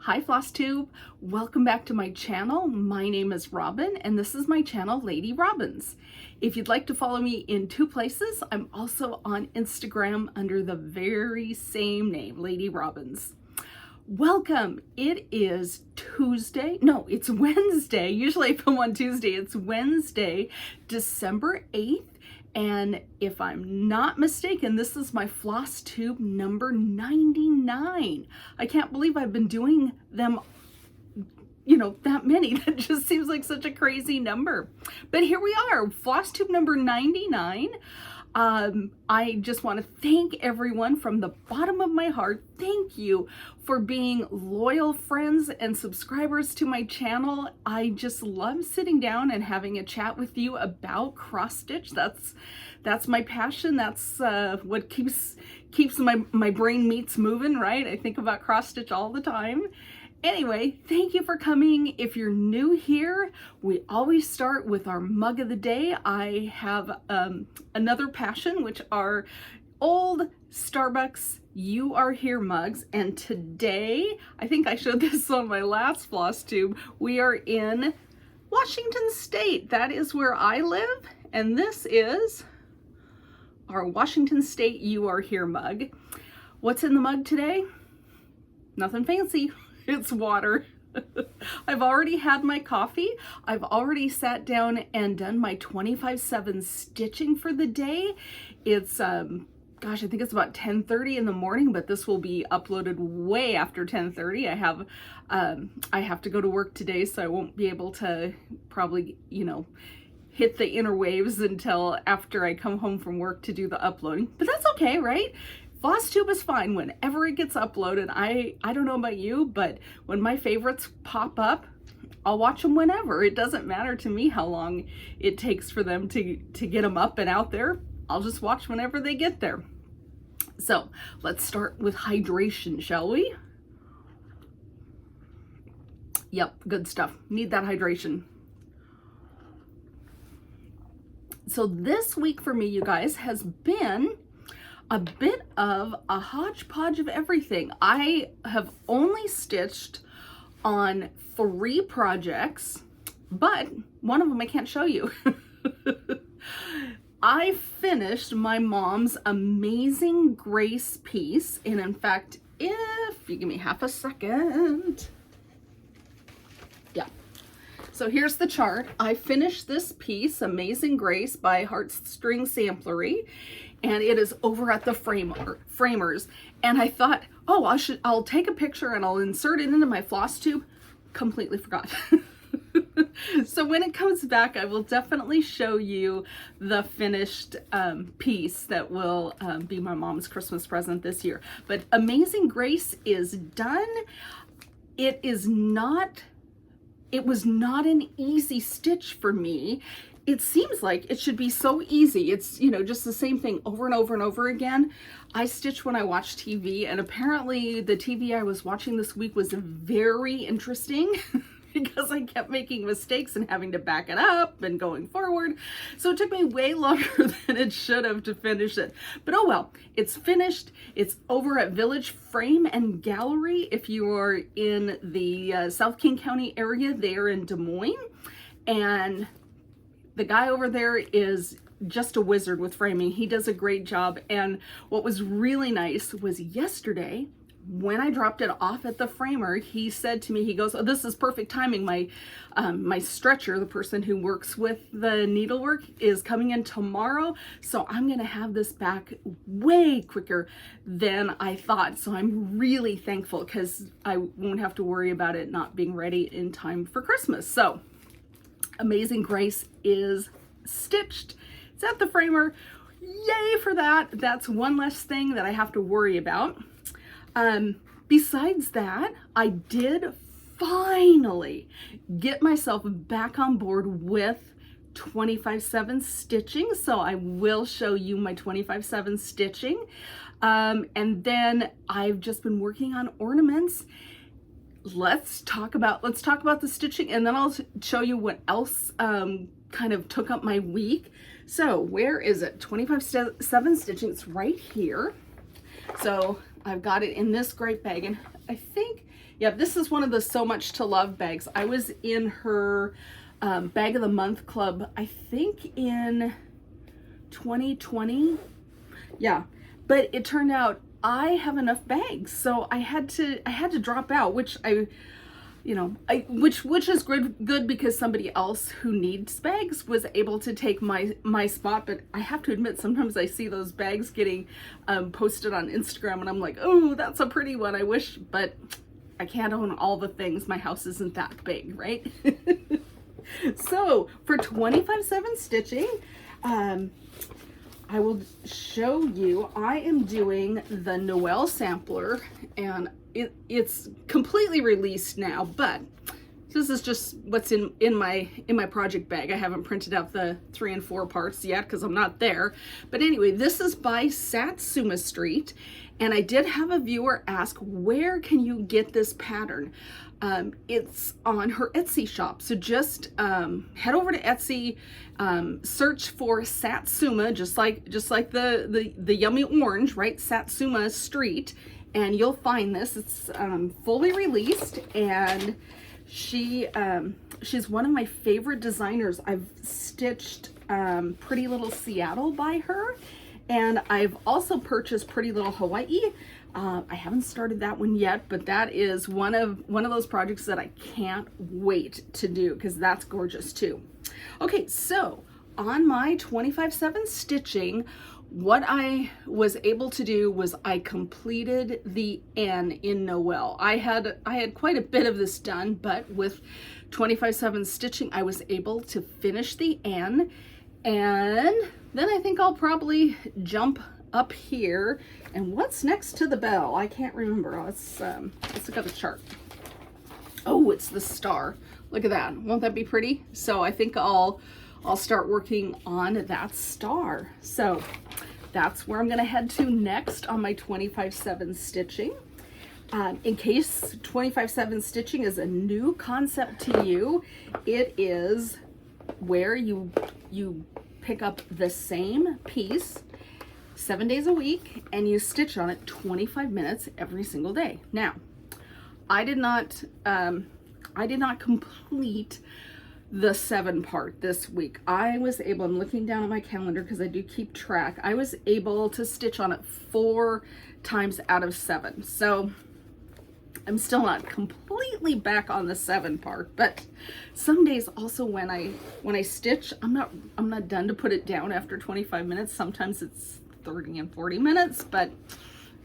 Hi FlossTube, welcome back to my channel. My name is Robin and this is my channel, Lady Robins. If you'd like to follow me in two places, I'm also on Instagram under the very same name, Lady Robins. Welcome. It is Tuesday. No, it's Wednesday. Usually I film on Tuesday. It's Wednesday, December 8th. And if I'm not mistaken, this is my FlossTube number 99. I can't believe I've been doing them, that many. That just seems like such a crazy number. But here we are, FlossTube number 99. I just want to thank everyone from the bottom of my heart. Thank you for being loyal friends and subscribers to my channel. I just love sitting down and having a chat with you about cross stitch. That's my passion. That's what keeps my brain meats moving, right? I think about cross stitch all the time. Anyway, thank you for coming. If you're new here, we always start with our mug of the day. I have another passion, which are old Starbucks You Are Here mugs. And today, I think I showed this on my last FlossTube, we are in Washington State. That is where I live. And this is our Washington State You Are Here mug. What's in the mug today? Nothing fancy. It's water. I've already had my coffee. I've already sat down and done my 25/7 stitching for the day. It's, gosh, I think it's about 10:30 in the morning, but this will be uploaded way after 10:30. I have to go to work today, so I won't be able to probably, hit the interwaves until after I come home from work to do the uploading. But that's okay, right? FlossTube is fine whenever it gets uploaded. I don't know about you, but when my favorites pop up, I'll watch them whenever. It doesn't matter to me how long it takes for them to get them up and out there. I'll just watch whenever they get there. So let's start with hydration, shall we? Yep, good stuff. Need that hydration. So this week for me, you guys, has been a bit of a hodgepodge of everything. I have only stitched on 3 projects, but one of them I can't show you. I finished my mom's Amazing Grace piece, and in fact, if you give me half a second. Yeah. So here's the chart. I finished this piece, Amazing Grace by Heartstring Samplery, and it is over at the Framers. And I thought, oh, I'll take a picture and I'll insert it into my FlossTube. Completely forgot. So when it comes back, I will definitely show you the finished piece that will be my mom's Christmas present this year. But Amazing Grace is done. It was not an easy stitch for me. It seems like it should be so easy. It's, just the same thing over and over and over again. I stitch when I watch TV, and apparently the TV I was watching this week was very interesting because I kept making mistakes and having to back it up and going forward. So it took me way longer than it should have to finish it. But oh well, it's finished. It's over at Village Frame and Gallery. If you are in the South King County area, there in Des Moines. And the guy over there is just a wizard with framing. He does a great job. And what was really nice was yesterday, when I dropped it off at the framer, he said to me, he goes, oh, this is perfect timing. My stretcher, the person who works with the needlework, is coming in tomorrow. So I'm going to have this back way quicker than I thought. So I'm really thankful because I won't have to worry about it not being ready in time for Christmas. So Amazing Grace is stitched. It's at the framer. Yay for that. That's one less thing that I have to worry about. Besides that, I did finally get myself back on board with 25/7 stitching. So I will show you my 25/7 stitching. And then I've just been working on ornaments. Let's talk about the stitching, and then I'll show you what else kind of took up my week. So where is it? 25/7 stitching. It's right here. So I've got it in this great bag, and I think, yeah, this is one of the So Much to Love bags. I was in her Bag of the Month club, I think in 2020. Yeah, but it turned out I have enough bags, so I had to drop out, which which is good because somebody else who needs bags was able to take my spot. But I have to admit, sometimes I see those bags getting posted on Instagram, and I'm like, oh, that's a pretty one. I wish, but I can't own all the things. My house isn't that big, right? So for 25/7 stitching, I will show you, I am doing the Noel sampler, and it's completely released now, but this is just what's in my project bag. I haven't printed out the 3 and 4 parts yet because I'm not there. But anyway, this is by Satsuma Street, and I did have a viewer ask, where can you get this pattern? It's on her Etsy shop, so just head over to Etsy, search for Satsuma, just like the yummy orange, right? Satsuma Street, and you'll find this. It's fully released, and she's one of my favorite designers. I've stitched Pretty Little Seattle by her, and I've also purchased Pretty Little Hawaii. I haven't started that one yet, but that is one of those projects that I can't wait to do because that's gorgeous too. Okay, so on my 25/7 stitching, what I was able to do was I completed the N in Noel. I had quite a bit of this done, but with 25/7 stitching, I was able to finish the N, and then I think I'll probably jump up here. And what's next to the bell? I can't remember. Let's look at the chart. Oh, it's the star. Look at that. Won't that be pretty? So I think I'll start working on that star. So that's where I'm gonna head to next on my 25/7 stitching. In case 25/7 stitching is a new concept to you, it is where you pick up the same piece 7 days a week, and you stitch on it 25 minutes every single day. Now, I did not complete the 7 part this week. I was able, I'm looking down at my calendar because I do keep track, I was able to stitch on it 4 times out of 7. So I'm still not completely back on the 7 part, but some days also when I stitch, I'm not done to put it down after 25 minutes. Sometimes it's 30 and 40 minutes, but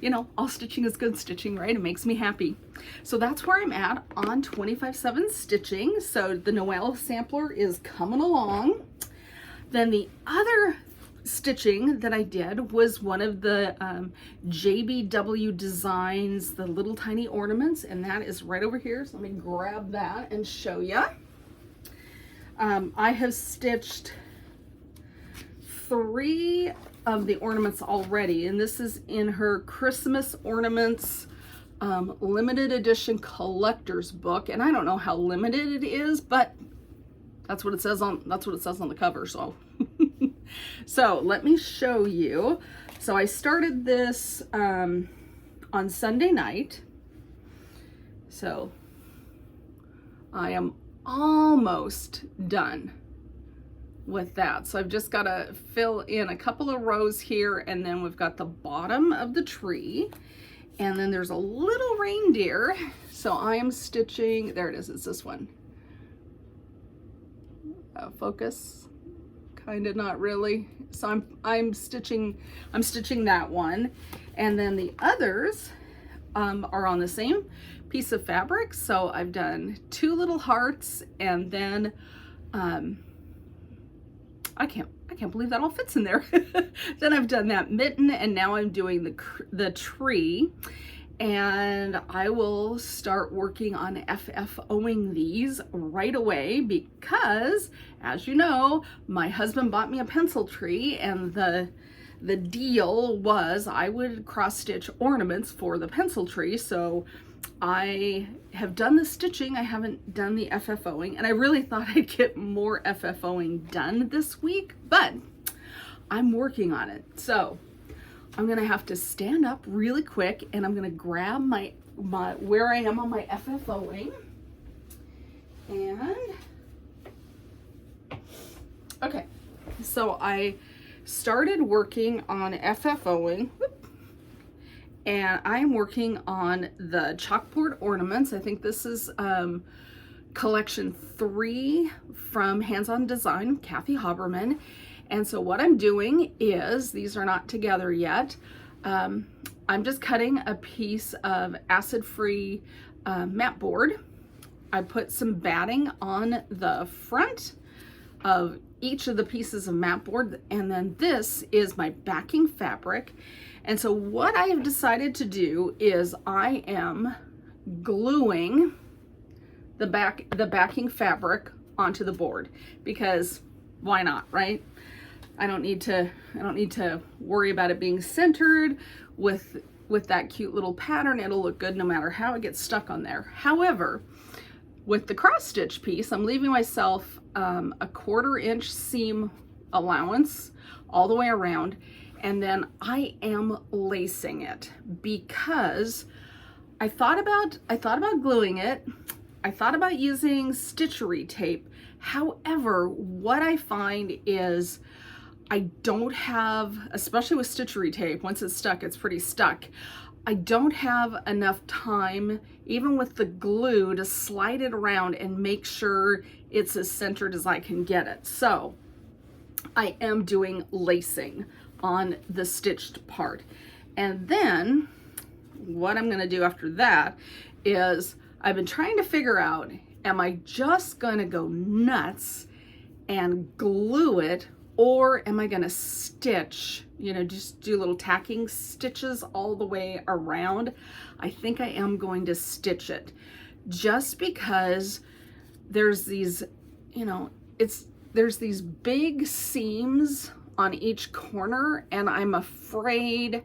you know, all stitching is good stitching, right? It makes me happy. So that's where I'm at on 25/7 stitching. So the Noel sampler is coming along. Then the other stitching that I did was one of the JBW designs, the little tiny ornaments, and that is right over here. So let me grab that and show you. I have stitched 3 of the ornaments already, and this is in her Christmas Ornaments limited edition collector's book. And I don't know how limited it is, but that's what it says on the cover. So so let me show you. So I started this on Sunday night, so I am almost done with that. So I've just got to fill in a couple of rows here, and then we've got the bottom of the tree, and then there's a little reindeer. So I am stitching, there it is, it's this one. Focus, kind of, not really. So I'm stitching that one, and then the others are on the same piece of fabric. So I've done 2 little hearts, and then I can't believe that all fits in there. Then I've done that mitten, and now I'm doing the tree, and I will start working on FFOing these right away because, as you know, my husband bought me a pencil tree, and the deal was I would cross stitch ornaments for the pencil tree. So I have done the stitching, I haven't done the FFOing, and I really thought I'd get more FFOing done this week, but I'm working on it. So I'm gonna have to stand up really quick, and I'm gonna grab my where I am on my FFOing. And okay, so I started working on FFOing, and I'm working on the chalkboard ornaments. I think this is collection 3 from Hands On Design, Kathy Haberman. And so what I'm doing is, these are not together yet, I'm just cutting a piece of acid-free mat board. I put some batting on the front of each of the pieces of mat board, and then this is my backing fabric. And so what I have decided to do is I am gluing the backing fabric onto the board, because why not, right? I don't need to worry about it being centered with that cute little pattern. It'll look good no matter how it gets stuck on there. However, with the cross stitch piece, I'm leaving myself a 1/4 inch seam allowance all the way around, and then I am lacing it because I thought about gluing it. I thought about using stitchery tape. However, what I find is I don't have, especially with stitchery tape, once it's stuck, it's pretty stuck. I don't have enough time, even with the glue, to slide it around and make sure it's as centered as I can get it. So I am doing lacing on the stitched part. And then what I'm gonna do after that is, I've been trying to figure out, am I just gonna go nuts and glue it, or am I gonna stitch, you know, just do little tacking stitches all the way around? I think I am going to stitch it, just because there's these, you know, there's these big seams on each corner, and I'm afraid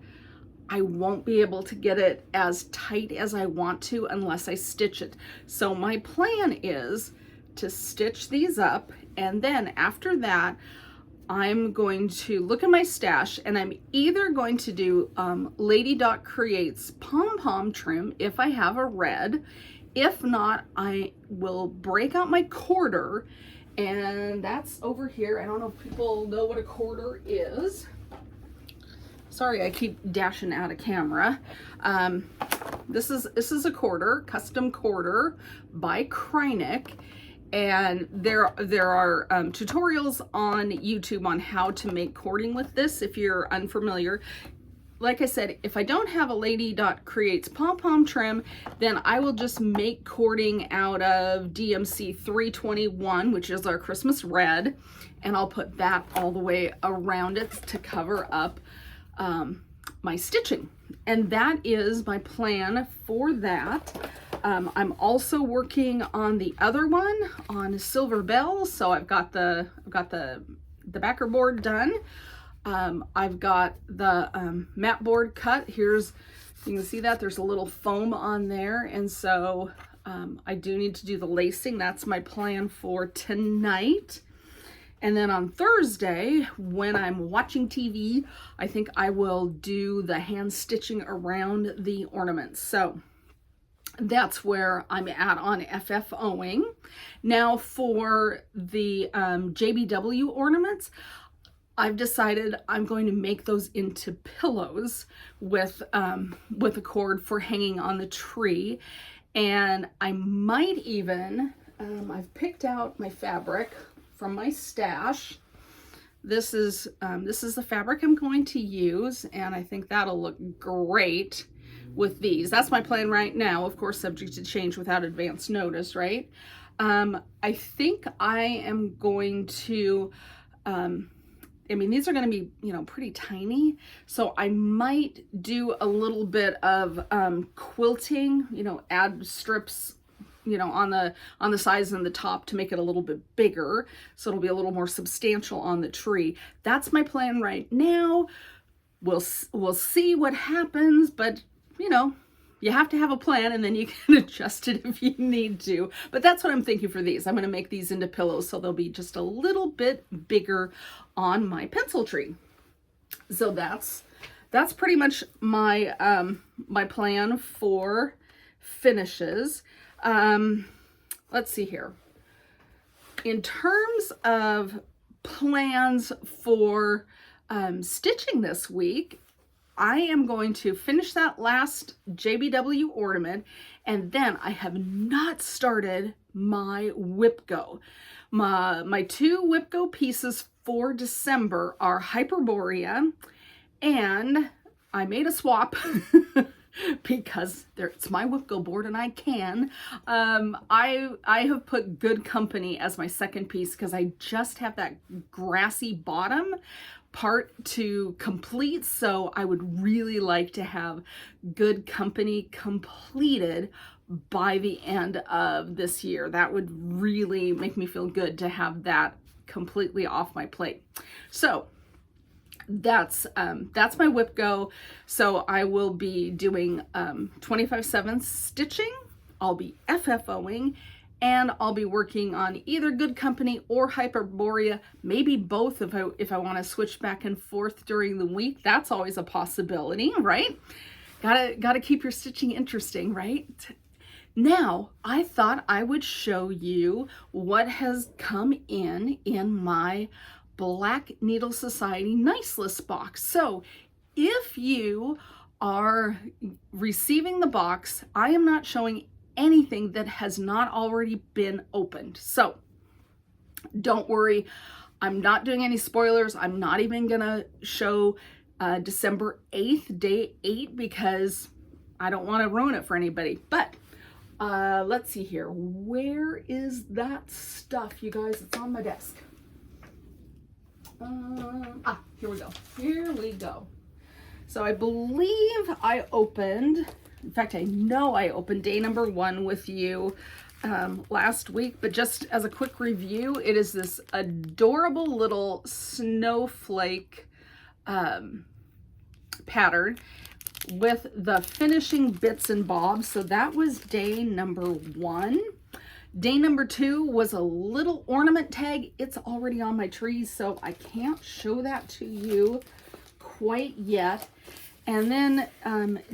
I won't be able to get it as tight as I want to unless I stitch it. So my plan is to stitch these up, and then after that, I'm going to look at my stash, and I'm either going to do Lady Doc Creates pom-pom trim if I have a red. If not, I will break out my quarter, and that's over here. I don't know if people know what a quarter is. Sorry, I keep dashing out of camera. This is a quarter, custom quarter by Kreinik. And there are tutorials on YouTube on how to make cording with this if you're unfamiliar. Like I said, if I don't have a Lady Dot Creates pom-pom trim, then I will just make cording out of DMC 321, which is our Christmas red, and I'll put that all the way around it to cover up my stitching. And that is my plan for that. I'm also working on the other one, on Silver Bells. So I've got the backer board done. I've got the mat board cut. Here's, you can see that there's a little foam on there, and so I do need to do the lacing. That's my plan for tonight. And then on Thursday, when I'm watching TV, I think I will do the hand stitching around the ornaments. So that's where I'm at on FFOing. Now for the JBW ornaments, I've decided I'm going to make those into pillows with a cord for hanging on the tree. And I might even, I've picked out my fabric from my stash. This is the fabric I'm going to use, and I think that'll look great with these. That's my plan right now, of course subject to change without advance notice, right? I think I am going to, I mean, these are going to be, you know, pretty tiny, so I might do a little bit of quilting, you know, add strips, you know, on the sides and the top to make it a little bit bigger, so it'll be a little more substantial on the tree. That's my plan right now. We'll see what happens, but you know, you have to have a plan, and then you can adjust it if you need to. But that's what I'm thinking for these. I'm going to make these into pillows, so they'll be just a little bit bigger on my pencil tree. So that's that's pretty much my my plan for finishes. Let's see here. In terms of plans for stitching this week, I am going to finish that last JBW ornament, and then I have not started my WIP Go. My two WIP Go pieces for December are Hyperborea, and I made a swap because it's my WIP Go board and I can. I have put Good Company as my second piece because I just have that grassy bottom part to complete, so I would really like to have Good Company completed by the end of this year. That would really make me feel good to have that completely off my plate. So that's my WIP Go. So I will be doing 25/7 stitching, I'll be FFOing, and I'll be working on either Good Company or Hyperborea, maybe both if I want to switch back and forth during the week. That's always a possibility, right? Gotta keep your stitching interesting, right? Now, I thought I would show you what has come in my Black Needle Society Nice List box. So if you are receiving the box, I am not showing anything that has not already been opened. So don't worry, I'm not doing any spoilers. I'm not even gonna show December 8th, day 8, because I don't want to ruin it for anybody. But let's see here. Where is that stuff, you guys? It's on my desk. Here we go. Here we go. So I believe I opened, in fact, I know I opened day number 1 with you last week, but just as a quick review, it is this adorable little snowflake pattern with the finishing bits and bobs. So that was day number 1. Day number 2 was a little ornament tag. It's already on my trees, so I can't show that to you quite yet. And then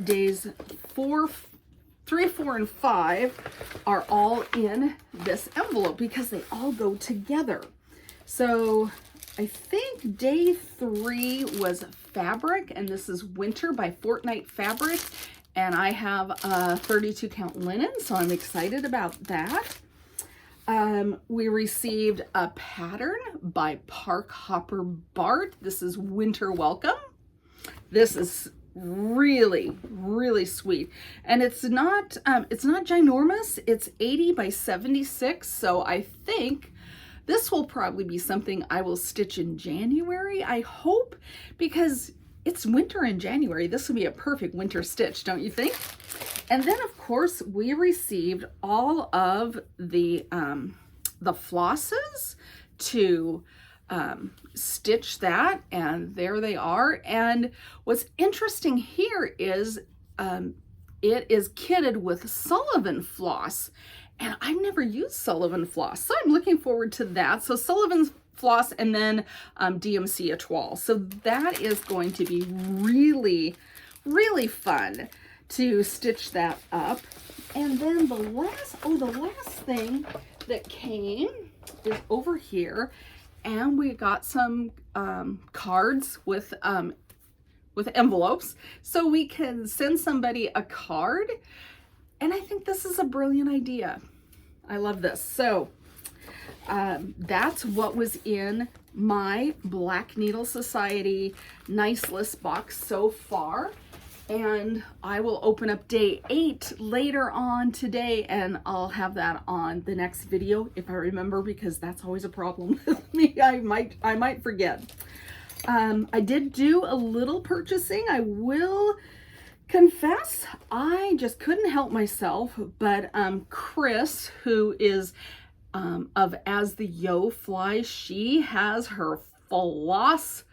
days 3, 4, and 5 are all in this envelope because they all go together. So I think day 3 was fabric, and this is Winter by Fortnite Fabric, and I have a 32 count linen, so I'm excited about that. We received a pattern by Park Hopper Bart. This is Winter Welcome. This is really, really sweet, and it's not ginormous. It's 80 by 76, so I think this will probably be something I will stitch in January, I hope, because it's winter in January. This would be a perfect winter stitch, don't you think? And then, of course, we received all of the flosses to stitch that, and there they are. And what's interesting here is it is kitted with Sullivan floss, and I've never used Sullivan floss, so I'm looking forward to that. So Sullivan's floss, and then DMC Etoile. So that is going to be really, really fun to stitch that up. And then the last thing that came is over here, and we got some cards with envelopes, so we can send somebody a card. And I think this is a brilliant idea. I love this. So that's what was in my Black Needle Society Nice List box so far. And I will open up day 8 later on today, and I'll have that on the next video if I remember, because that's always a problem with me. I might forget. I did do a little purchasing. I will confess, I just couldn't help myself, but Chris, who is of As the Yo Flies, she has her floss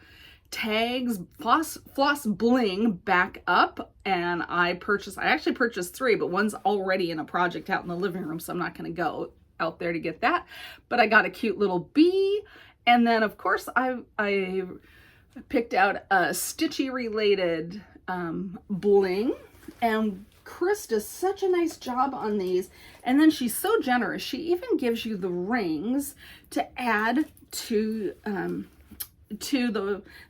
tags, floss bling back up, and I actually purchased 3, but one's already in a project out in the living room, so I'm not going to go out there to get that. But I got a cute little bee, and then of course I picked out a stitchy related bling, and Chris does such a nice job on these. And then she's so generous. She even gives you the rings to add to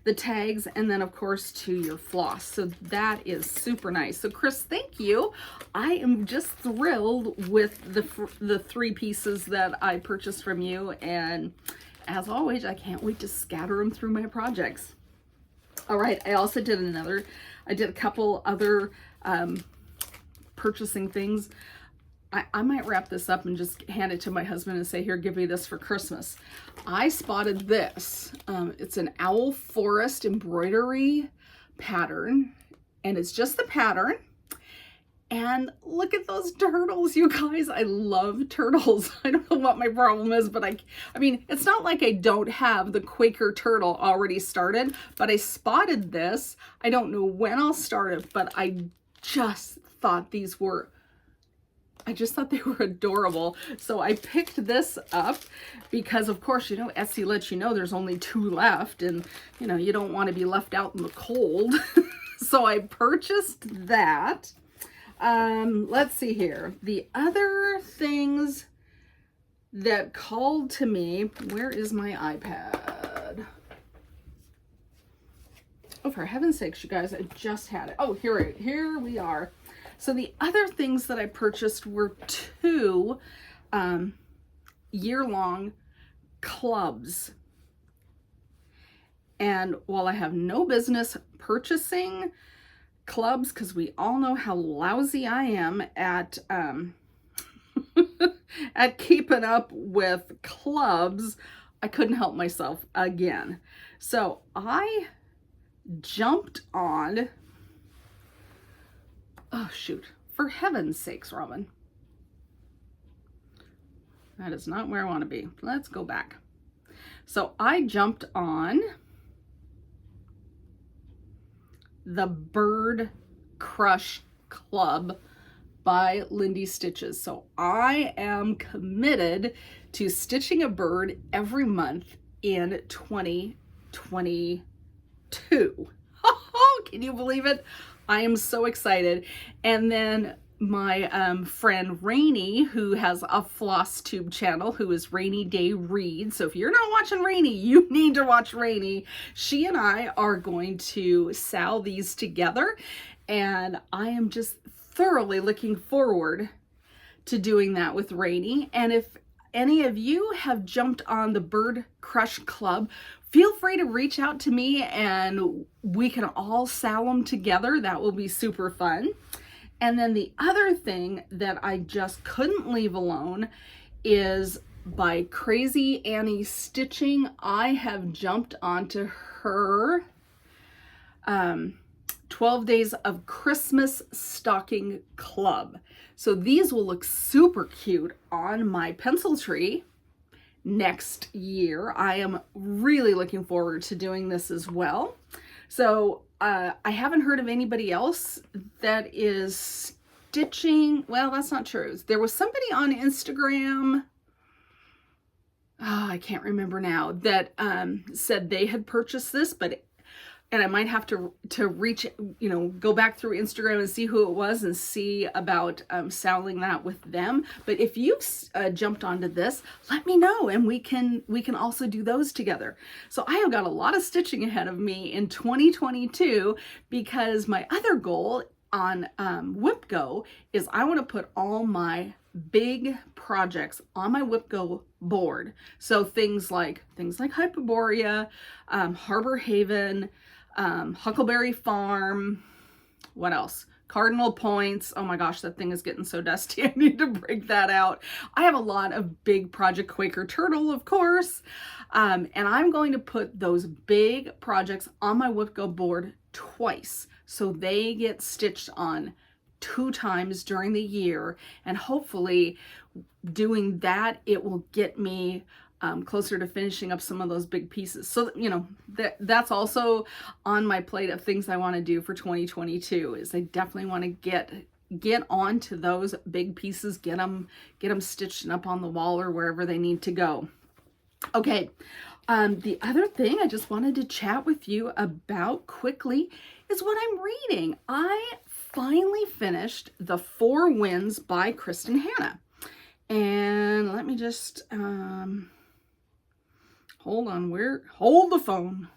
the tags, and then of course to your floss. So that is super nice. So Chris, thank you. I am just thrilled with the 3 pieces that I purchased from you, and as always, I can't wait to scatter them through my projects. All right, I also did a couple other purchasing things. I might wrap this up and just hand it to my husband and say, here, give me this for Christmas. I spotted this. It's an owl forest embroidery pattern, and it's just the pattern. And look at those turtles, you guys. I love turtles. I don't know what my problem is, but I mean, it's not like I don't have the Quaker turtle already started, but I spotted this. I don't know when I'll start it, but I just thought they were adorable. So I picked this up because, of course, you know, Etsy lets you know there's only 2 left, and, you know, you don't want to be left out in the cold. So I purchased that. Let's see here. The other things that called to me, where is my iPad? Oh, for heaven's sakes, you guys, I just had it. Oh, here we are. So the other things that I purchased were 2 year-long clubs. And while I have no business purchasing clubs, because we all know how lousy I am at at keeping up with clubs, I couldn't help myself again. So I jumped on, oh shoot, for heaven's sakes, Robin. That is not where I want to be. Let's go back. So I jumped on the Bird Crush Club by Lindy Stitches. So I am committed to stitching a bird every month in 2022. Can you believe it? I am so excited. And then my friend Rainy, who has a FlossTube channel, who is Rainy Day Read. So if you're not watching Rainy, you need to watch Rainy. She and I are going to sew these together, and I am just thoroughly looking forward to doing that with Rainy. And if any of you have jumped on the Bird Crush Club, feel free to reach out to me and we can all sew them together. That will be super fun. And then the other thing that I just couldn't leave alone is by Crazy Annie Stitching. I have jumped onto her 12 Days of Christmas Stocking Club. So these will look super cute on my pencil tree next year. I am really looking forward to doing this as well. So I haven't heard of anybody else that is stitching. Well, that's not true. There was somebody on Instagram, oh, I can't remember now, that said they had purchased this, and I might have to reach, go back through Instagram and see who it was and see about selling that with them. But if you've jumped onto this, let me know, and we can also do those together. So I have got a lot of stitching ahead of me in 2022, because my other goal on WIPGO is I want to put all my big projects on my WIPGO board. So things like Hyperborea, Harbor Haven, Huckleberry Farm, what else? Cardinal Points. Oh my gosh, that thing is getting so dusty. I need to break that out. I have a lot of big project, Quaker Turtle, of course. And I'm going to put those big projects on my WIPGO board twice. So they get stitched on 2 times during the year. And hopefully doing that, it will get me closer to finishing up some of those big pieces. So, that's also on my plate of things I want to do for 2022, is I definitely want to get onto those big pieces, get them stitched up on the wall or wherever they need to go. Okay, The other thing I just wanted to chat with you about quickly is what I'm reading. I finally finished The Four Winds by Kristen Hanna. And let me just, hold the phone.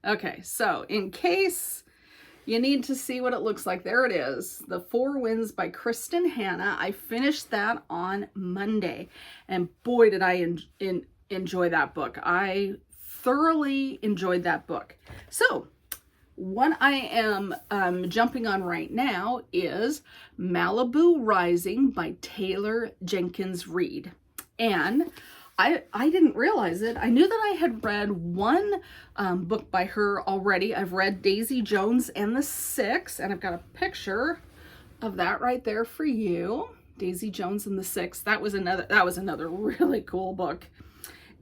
Okay, so in case you need to see what it looks like, there it is. The Four Winds by Kristen Hanna. I finished that on Monday, and boy, did I enjoy that book. I thoroughly enjoyed that book. So what I am jumping on right now is Malibu Rising by Taylor Jenkins Reid. And I didn't realize it. I knew that I had read one book by her already. I've read Daisy Jones and the Six, and I've got a picture of that right there for you. Daisy Jones and the Six. That was another really cool book.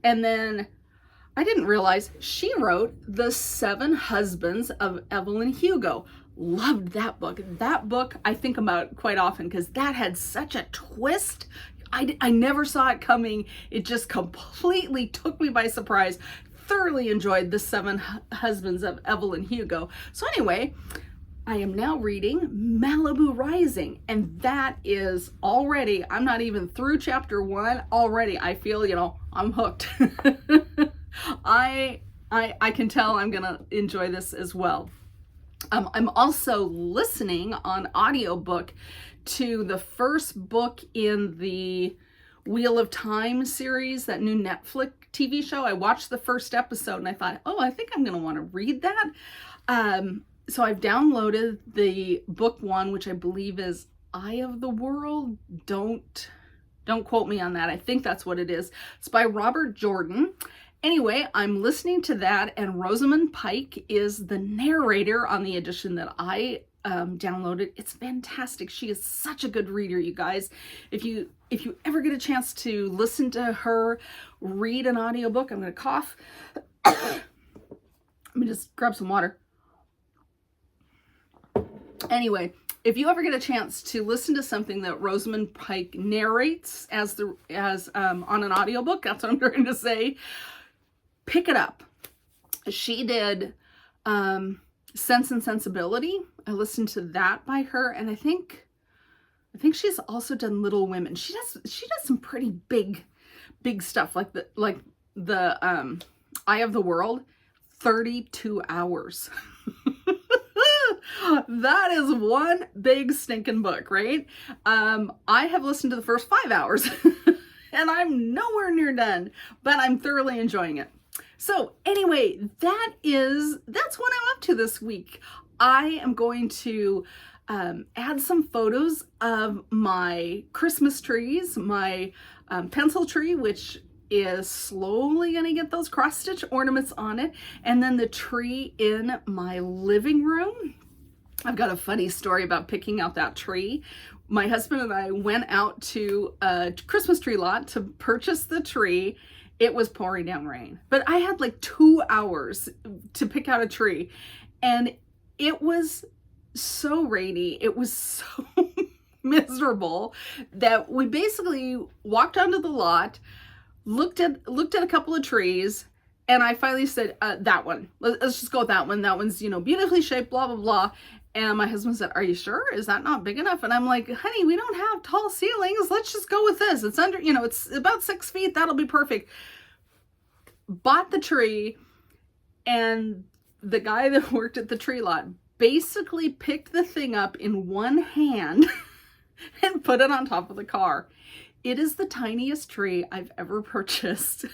And then I didn't realize she wrote The Seven Husbands of Evelyn Hugo. Loved that book. That book I think about quite often because that had such a twist. I never saw it coming. It just completely took me by surprise. Thoroughly enjoyed The Seven Husbands of Evelyn Hugo. So anyway, I am now reading Malibu Rising, and that is already, I'm not even through chapter 1 already. I feel, I'm hooked. I can tell I'm gonna enjoy this as well. I'm also listening on audiobook to the first book in the Wheel of Time series, that new Netflix TV show. I watched the first episode and I thought, oh, I think I'm going to want to read that. So I've downloaded the book one, which I believe is Eye of the World. Don't quote me on that. I think that's what it is. It's by Robert Jordan. Anyway, I'm listening to that, and Rosamund Pike is the narrator on the edition that I downloaded. It's fantastic. She is such a good reader, you guys. If you ever get a chance to listen to her read an audiobook, I'm going to cough. Let me just grab some water. Anyway, if you ever get a chance to listen to something that Rosamund Pike narrates as on an audiobook, that's what I'm trying to say, pick it up. She did Sense and Sensibility. I listened to that by her, and I think she's also done Little Women. She does some pretty big stuff, like the Eye of the World, 32 hours. That is one big stinking book, right? I have listened to the first 5 hours and I'm nowhere near done, but I'm thoroughly enjoying it. So anyway, that's what I'm up to this week. I am going to add some photos of my Christmas trees, my pencil tree, which is slowly going to get those cross-stitch ornaments on it, and then the tree in my living room. I've got a funny story about picking out that tree. My husband and I went out to a Christmas tree lot to purchase the tree. It was pouring down rain, but I had like 2 hours to pick out a tree, and it was so rainy. It was so miserable that we basically walked onto the lot, looked at a couple of trees, and I finally said, that one. Let's just go with that one. That one's, beautifully shaped, blah, blah, blah. And my husband said, are you sure? Is that not big enough? And I'm like, honey, we don't have tall ceilings. Let's just go with this. It's under, it's about 6 feet. That'll be perfect. Bought the tree, and the guy that worked at the tree lot basically picked the thing up in one hand and put it on top of the car. It is the tiniest tree I've ever purchased.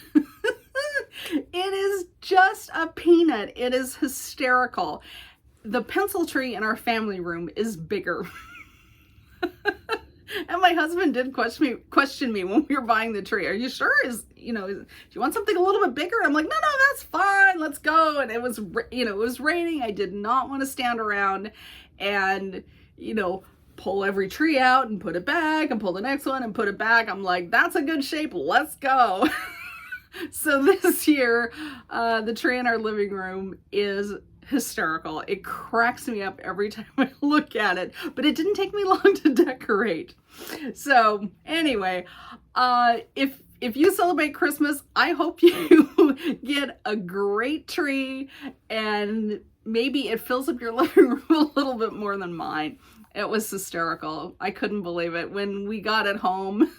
It is just a peanut. It is hysterical. The pencil tree in our family room is bigger. And my husband did question me when we were buying the tree. Are you sure? Do you want something a little bit bigger? I'm like, no, that's fine. Let's go. And it was, it was raining. I did not want to stand around and, pull every tree out and put it back and pull the next one and put it back. I'm like, that's a good shape. Let's go. So this year, the tree in our living room is hysterical. It cracks me up every time I look at it, but it didn't take me long to decorate. So anyway, if if you celebrate Christmas, I hope you get a great tree, and maybe it fills up your living room a little bit more than mine. It was hysterical. I couldn't believe it when we got it home.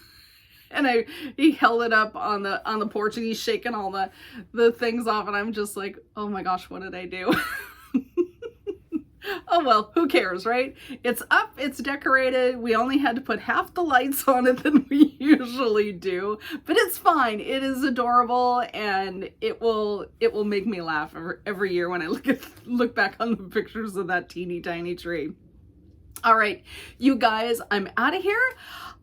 And he held it up on the porch, and he's shaking all the things off, and I'm just like, oh my gosh, what did I do? Oh well, who cares, right? It's up, it's decorated. We only had to put half the lights on it than we usually do, but it's fine. It is adorable, and it will make me laugh every year when I look back on the pictures of that teeny tiny tree. All right, you guys, I'm out of here.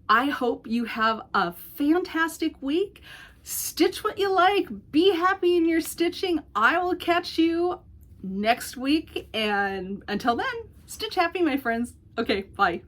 I hope you have a fantastic week. Stitch what you like. Be happy in your stitching. I will catch you next week. And until then, stitch happy, my friends. Okay, bye.